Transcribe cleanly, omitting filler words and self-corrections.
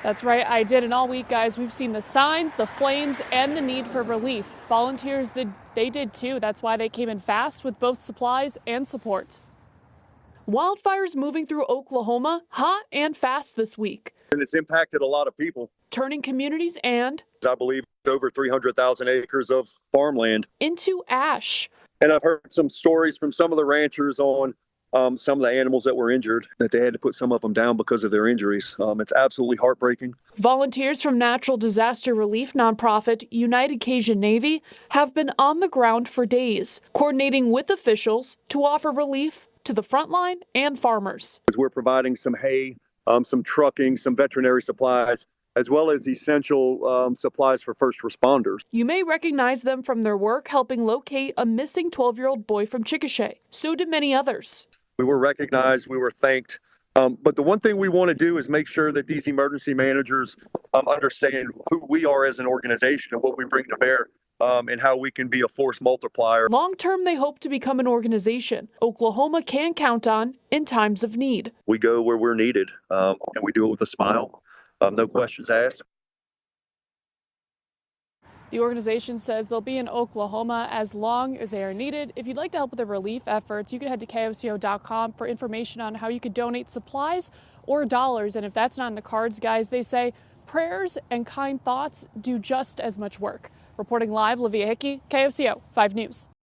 That's right, I did. And all week, guys, we've seen the signs, the flames, and the need for relief. Volunteers, they did too. That's why they came in fast with both supplies and support. Wildfires moving through Oklahoma hot and fast this week. And it's impacted a lot of people. Turning communities and, I believe, over 300,000 acres of farmland into ash. And I've heard some stories from some of the ranchers on some of the animals that were injured, that they had to put some of them down because of their injuries. It's absolutely heartbreaking. Volunteers from natural disaster relief nonprofit United Cajun Navy have been on the ground for days, coordinating with officials to offer relief to the frontline and farmers. We're providing some hay, some trucking, some veterinary supplies, as well as essential supplies for first responders. You may recognize them from their work helping locate a missing 12-year-old boy from Chickasha. So did many others. We were recognized, we were thanked. But the one thing we want to do is make sure that these emergency managers understand who we are as an organization and what we bring to bear, and how we can be a force multiplier. Long term, they hope to become an organization Oklahoma can count on in times of need. We go where we're needed, and we do it with a smile. No questions asked. The organization says they'll be in Oklahoma as long as they are needed. If you'd like to help with the relief efforts, you can head to KOCO.com for information on how you could donate supplies or dollars. And if that's not in the cards, guys, they say prayers and kind thoughts do just as much work. Reporting live, Livia Hickey, KOCO 5 News.